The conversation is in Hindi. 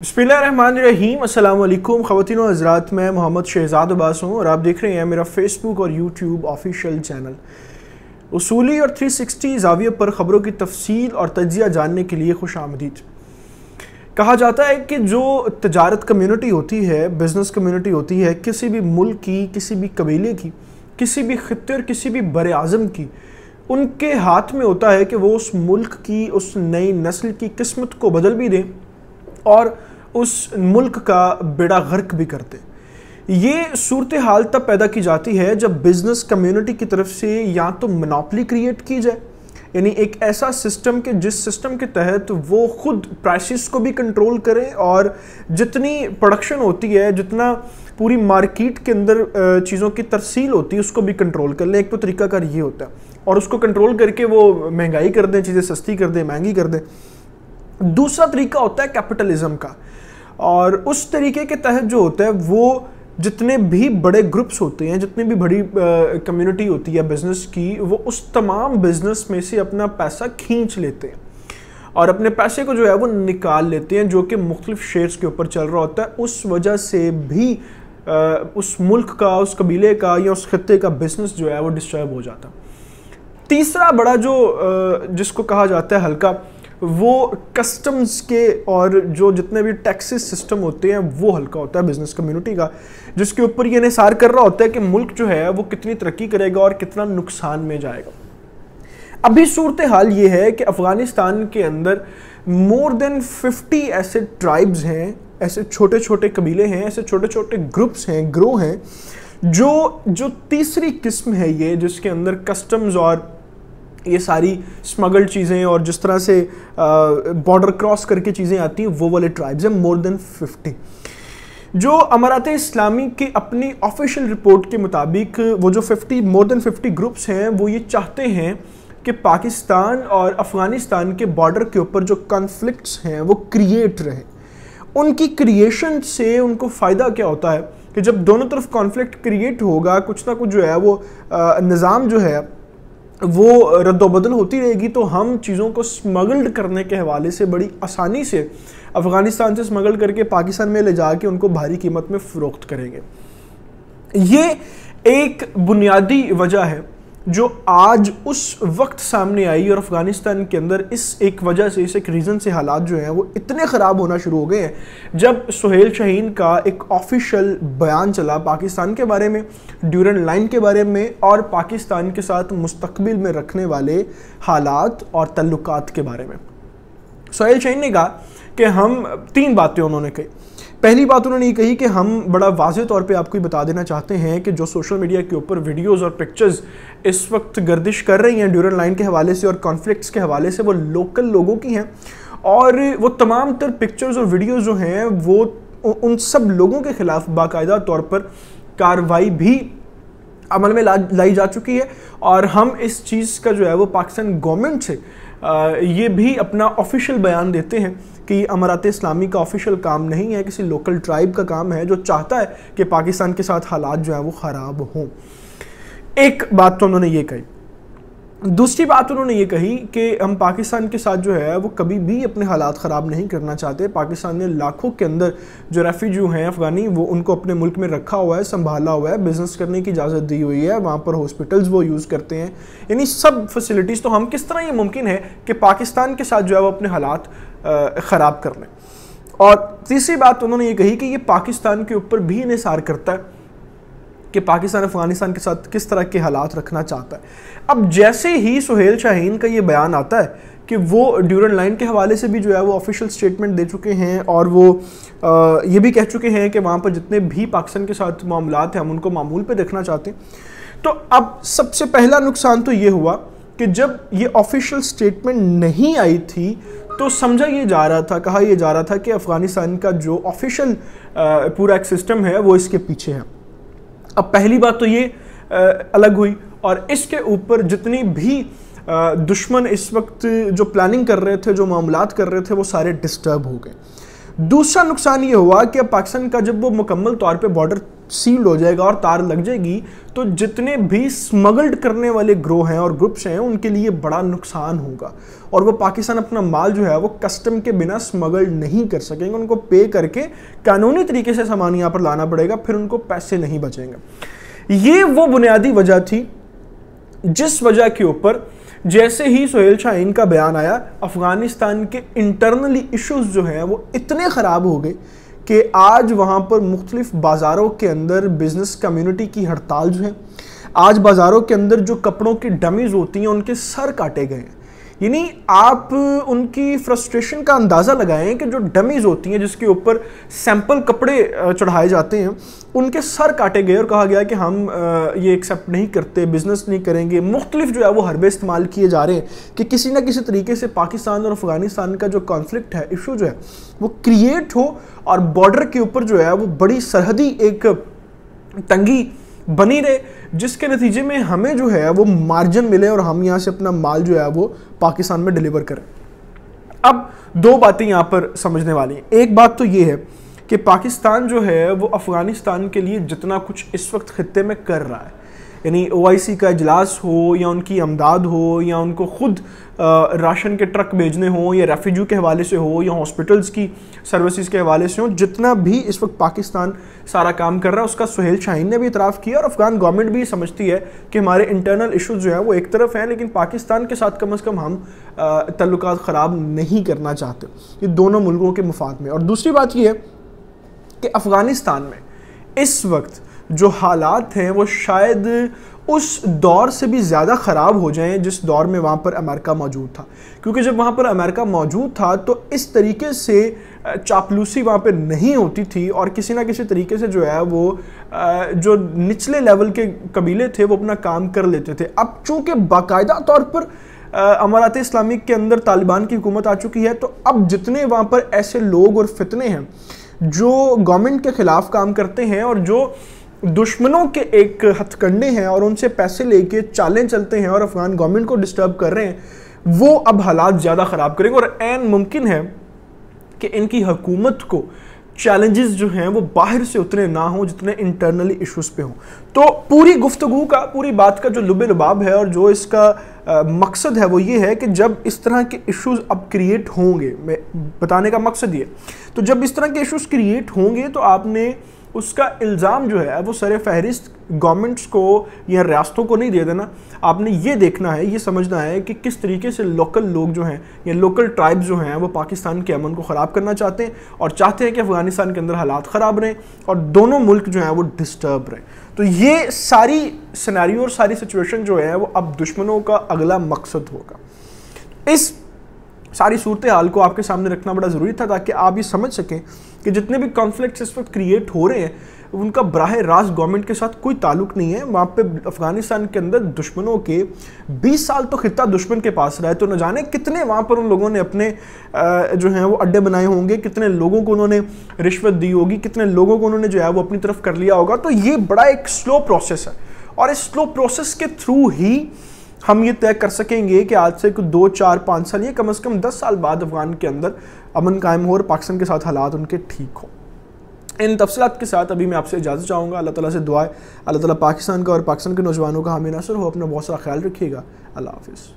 बिस्मिल्लाहिर्रहमानिर्रहीम अस्सलाम वालेकुम ख़वातीन व हज़रात, मैं मोहम्मद शहजाद अब्बास हूँ और आप देख रहे हैं मेरा फेसबुक और यूट्यूब ऑफिशियल चैनल। उसूली और 360 ज़ाविये पर ख़बरों की तफसील और तज्ज़िया जानने के लिए खुश आमदीद। कहा जाता है कि जो तजारत कम्यूनिटी होती है, बिज़नेस कम्यूनिटी होती है, किसी भी मुल्क की, किसी भी कबीले की, किसी भी ख़ित्ते और किसी भी बर आज़म की, उनके हाथ में होता है कि वो उस मुल्क की, उस नई नस्ल की किस्मत को बदल भी दें और उस मुल्क का बेड़ा गर्क भी करते। ये सूरत हाल तब पैदा की जाती है जब बिजनेस कम्युनिटी की तरफ से या तो मोनोपोली क्रिएट की जाए, यानी एक ऐसा सिस्टम के जिस सिस्टम के तहत वो खुद प्राइसेस को भी कंट्रोल करे और जितनी प्रोडक्शन होती है, जितना पूरी मार्केट के अंदर चीज़ों की तरसील होती है, उसको भी कंट्रोल कर ले। एक तो तरीकाकार ये होता है और उसको कंट्रोल करके वो महंगाई कर दें, चीज़ें सस्ती कर दें, महंगी कर दें। दूसरा तरीका होता है कैपिटलिज्म का, और उस तरीके के तहत जो होता है वो जितने भी बड़े ग्रुप्स होते हैं, जितनी भी बड़ी कम्युनिटी होती है बिजनेस की, वो उस तमाम बिजनेस में से अपना पैसा खींच लेते हैं और अपने पैसे को जो है वो निकाल लेते हैं, जो कि मुख्तलिफ शेयर्स के ऊपर चल रहा होता है। उस वजह से भी उस मुल्क का, उस कबीले का या उस खत्ते का बिजनेस जो है वो डिस्टर्ब हो जाता है। तीसरा बड़ा जो जिसको कहा जाता है हल्का, वो कस्टम्स के और जो जितने भी टैक्सेस सिस्टम होते हैं वो हल्का होता है बिजनेस कम्युनिटी का, जिसके ऊपर ये निसार कर रहा होता है कि मुल्क जो है वो कितनी तरक्की करेगा और कितना नुकसान में जाएगा। अभी सूरत हाल ये है कि अफगानिस्तान के अंदर मोर देन 50 ऐसे ट्राइब्स हैं, ऐसे छोटे छोटे कबीले हैं, ऐसे छोटे छोटे ग्रुप्स हैं, ग्रोह हैं, जो तीसरी किस्म है ये, जिसके अंदर कस्टम्स और ये सारी स्मगल्ड चीज़ें और जिस तरह से बॉर्डर क्रॉस करके चीज़ें आती हैं, वो वाले ट्राइब्स हैं मोर देन 50। जो अमारात इस्लामी की अपनी ऑफिशियल रिपोर्ट के मुताबिक वो जो मोर देन 50 ग्रुप्स हैं, वो ये चाहते हैं कि पाकिस्तान और अफ़गानिस्तान के बॉर्डर के ऊपर जो कॉन्फ्लिक्ट्स हैं वो क्रिएट रहे। उनकी क्रिएशन से उनको फ़ायदा क्या होता है कि जब दोनों तरफ कॉन्फ्लिक्ट क्रिएट होगा, कुछ ना कुछ जो है वो निज़ाम जो है वो रद्दोबदल होती रहेगी, तो हम चीज़ों को स्मगल्ड करने के हवाले से बड़ी आसानी से अफ़गानिस्तान से स्मगल करके पाकिस्तान में ले जाके उनको भारी कीमत में फ़रोख्त करेंगे। ये एक बुनियादी वजह है जो आज उस वक्त सामने आई और अफ़गानिस्तान के अंदर इस एक वजह से, इस एक रीज़न से हालात जो हैं वो इतने ख़राब होना शुरू हो गए हैं। जब सुहेल शाहीन का एक ऑफिशियल बयान चला पाकिस्तान के बारे में, ड्यूरेंट लाइन के बारे में और पाकिस्तान के साथ मुस्तकबिल में रखने वाले हालात और तल्लुकात के बारे में, सुहेल शाहीन ने कहा कि हम 3 बातें उन्होंने कही। पहली बात उन्होंने ये कही कि हम बड़ा वाज़ेह तौर पे आपको बता देना चाहते हैं कि जो सोशल मीडिया के ऊपर वीडियोस और पिक्चर्स इस वक्त गर्दिश कर रही हैं ड्यूरेंट लाइन के हवाले से और कॉन्फ्लिक्ट्स के हवाले से, वो लोकल लोगों की हैं और वो तमाम तर पिक्चर्स और वीडियोस जो हैं वो उन सब लोगों के ख़िलाफ़ बाकायदा तौर पर कार्रवाई भी अमल में लाई जा चुकी है। और हम इस चीज़ का जो है वो पाकिस्तान गवर्नमेंट से ये भी अपना ऑफिशियल बयान देते हैं कि अमारात इस्लामी का ऑफिशियल काम नहीं है, किसी लोकल ट्राइब का काम है जो चाहता है कि पाकिस्तान के साथ हालात जो है वो ख़राब हों। एक बात तो उन्होंने ये कही। दूसरी बात उन्होंने ये कही कि हम पाकिस्तान के साथ जो है वो कभी भी अपने हालात ख़राब नहीं करना चाहते। पाकिस्तान ने लाखों के अंदर जो रेफ्यूजी हैं अफ़गानी, वो उनको अपने मुल्क में रखा हुआ है, संभाला हुआ है, बिज़नेस करने की इजाज़त दी हुई है, वहाँ पर हॉस्पिटल्स वो यूज़ करते हैं, यानी सब फैसिलिटीज़। तो हम किस तरह ये मुमकिन है कि पाकिस्तान के साथ जो है वो अपने हालात ख़राब कर लें। और तीसरी बात उन्होंने ये कही कि ये पाकिस्तान के ऊपर भी निसार करता है कि पाकिस्तान अफगानिस्तान के साथ किस तरह के हालात रखना चाहता है। अब जैसे ही सुहेल शाहीन का ये बयान आता है कि वो ड्यूरेंट लाइन के हवाले से भी जो है वो ऑफिशियल स्टेटमेंट दे चुके हैं और वो ये भी कह चुके हैं कि वहाँ पर जितने भी पाकिस्तान के साथ मामलात हैं हम उनको मामूल पे देखना चाहते हैं। तो अब सबसे पहला नुकसान तो ये हुआ कि जब ये ऑफिशियल स्टेटमेंट नहीं आई थी तो समझा ये जा रहा था, कहा यह जा रहा था कि अफ़गानिस्तान का जो ऑफिशियल पूरा एक सिस्टम है वो इसके पीछे है। अब पहली बात तो ये अलग हुई और इसके ऊपर जितनी भी दुश्मन इस वक्त जो प्लानिंग कर रहे थे, जो मामलात कर रहे थे, वो सारे डिस्टर्ब हो गए। दूसरा नुकसान ये हुआ कि अब पाकिस्तान का जब वो मुकम्मल तौर पे बॉर्डर सील्ड हो जाएगा और तार लग जाएगी, तो जितने भी स्मगल्ड करने वाले ग्रोह हैं और ग्रुप्स हैं उनके लिए बड़ा नुकसान होगा और वो पाकिस्तान अपना माल जो है वो कस्टम के बिना स्मगल्ड नहीं कर सकेंगे। उनको पे करके कानूनी तरीके से सामान यहाँ पर लाना पड़ेगा, फिर उनको पैसे नहीं बचेंगे। ये वो बुनियादी वजह थी जिस वजह के ऊपर जैसे ही सुहेल शाहीन का बयान आया, अफगानिस्तान के इंटरनली इश्यूज जो हैं वो इतने ख़राब हो गए कि आज वहाँ पर मुख्तलिफ बाज़ारों के अंदर बिजनेस कम्युनिटी की हड़ताल जो है, आज बाज़ारों के अंदर जो कपड़ों की डमीज़ होती हैं उनके सर काटे गए हैं। यानी आप उनकी फ्रस्ट्रेशन का अंदाज़ा लगाएं कि जो डमीज़ होती हैं जिसके ऊपर सैंपल कपड़े चढ़ाए जाते हैं, उनके सर काटे गए और कहा गया कि हम ये एक्सेप्ट नहीं करते, बिज़नेस नहीं करेंगे। मुख्तलिफ जो है वो हरबे इस्तेमाल किए जा रहे हैं कि किसी ना किसी तरीके से पाकिस्तान और अफ़गानिस्तान का जो कॉन्फ्लिक्ट है, इशू जो है वो क्रिएट हो और बॉर्डर के ऊपर जो है वो बड़ी सरहदी एक तंगी बनी रहे, जिसके नतीजे में हमें जो है वो मार्जिन मिले और हम यहाँ से अपना माल जो है वो पाकिस्तान में डिलीवर करें। अब दो बातें यहाँ पर समझने वाली हैं। एक बात तो ये है कि पाकिस्तान जो है वो अफ़गानिस्तान के लिए जितना कुछ इस वक्त खित्ते में कर रहा है, यानी OIC का इजलास हो या उनकी अमदाद हो या उनको खुद राशन के ट्रक भेजने हो या रेफ्यूजी के हवाले से हो या हॉस्पिटल्स की सर्विसेज के हवाले से हो, जितना भी इस वक्त पाकिस्तान सारा काम कर रहा है उसका सुहेल शाहीन ने भी इतराफ़ किया और अफ़गान गवर्नमेंट भी समझती है कि हमारे इंटरनल इशूज़ जो हैं वो एक तरफ हैं, लेकिन पाकिस्तान के साथ कम अज़ कम हम तल्लुकात ख़राब नहीं करना चाहते, ये दोनों मुल्कों के मुफाद में। और दूसरी बात ये है कि अफ़गानिस्तान में इस वक्त जो हालात हैं वो शायद उस दौर से भी ज़्यादा ख़राब हो जाएं जिस दौर में वहाँ पर अमेरिका मौजूद था, क्योंकि जब वहाँ पर अमेरिका मौजूद था तो इस तरीके से चापलूसी वहाँ पर नहीं होती थी और किसी ना किसी तरीके से जो है वो जो निचले लेवल के कबीले थे वो अपना काम कर लेते थे। अब चूँकि बाकायदा तौर पर अमारात इस्लामिक के अंदर तालिबान की हुकूमत आ चुकी है, तो अब जितने वहाँ पर ऐसे लोग और फितने हैं जो गवर्नमेंट के ख़िलाफ़ काम करते हैं और जो दुश्मनों के एक हथकंडे हैं और उनसे पैसे लेके चालें चलते हैं और अफगान गवर्नमेंट को डिस्टर्ब कर रहे हैं, वो अब हालात ज़्यादा ख़राब करेंगे और ऐन मुमकिन है कि इनकी हुकूमत को चैलेंजेस जो हैं वो बाहर से उतने ना हो जितने इंटरनली इश्यूज़ पे हों। तो पूरी गुफ्तगू का, पूरी बात का जो लुबे लुबाब है और जो इसका मकसद है वो ये है कि जब इस तरह के इश्यूज़ अब क्रिएट होंगे, मैं बताने का मकसद ये, तो जब इस तरह के इश्यूज़ क्रिएट होंगे तो आपने उसका इल्ज़ाम जो है वो सर फहरिस्त गवर्नमेंट्स को या रियासतों को नहीं दे देना। आपने ये देखना है, ये समझना है कि किस तरीके से लोकल लोग जो हैं या लोकल ट्राइब्स जो हैं वो पाकिस्तान के अमन को ख़राब करना चाहते हैं और चाहते हैं कि अफ़गानिस्तान के अंदर हालात ख़राब रहें और दोनों मुल्क जो हैं वो डिस्टर्ब रहें। तो ये सारी सिनेरियो और सारी सिचुएशन जो है वो अब दुश्मनों का अगला मकसद होगा। इस सारी सूरत हाल को आपके सामने रखना बड़ा ज़रूरी था ताकि आप ये समझ सकें कि जितने भी कॉन्फ्लिक्ट्स इस वक्त क्रिएट हो रहे हैं उनका बराह रास्त गवर्नमेंट के साथ कोई ताल्लुक नहीं है। वहाँ पे अफ़गानिस्तान के अंदर दुश्मनों के 20 साल तो खित्ता दुश्मन के पास रहा है, तो न जाने कितने वहाँ पर उन लोगों ने अपने जो हैं वो अड्डे बनाए होंगे, कितने लोगों को उन्होंने रिश्वत दी होगी, कितने लोगों को उन्होंने जो है वो अपनी तरफ कर लिया होगा। तो ये बड़ा एक स्लो प्रोसेस है और इस स्लो प्रोसेस के थ्रू ही हम ये तय कर सकेंगे कि आज से 2, 4, 5 साल या कम से कम 10 साल बाद अफगान के अंदर अमन कायम हो और पाकिस्तान के साथ हालात उनके ठीक हो। इन तफसीलात के साथ अभी मैं आपसे इजाज़त चाहूँगा। अल्लाह ताला से दुआ है अल्लाह ताला पाकिस्तान का और पाकिस्तान के नौजवानों का हामी नासर हो। अपना बहुत सारा ख्याल रखिएगा। अल्लाह हाफिज़।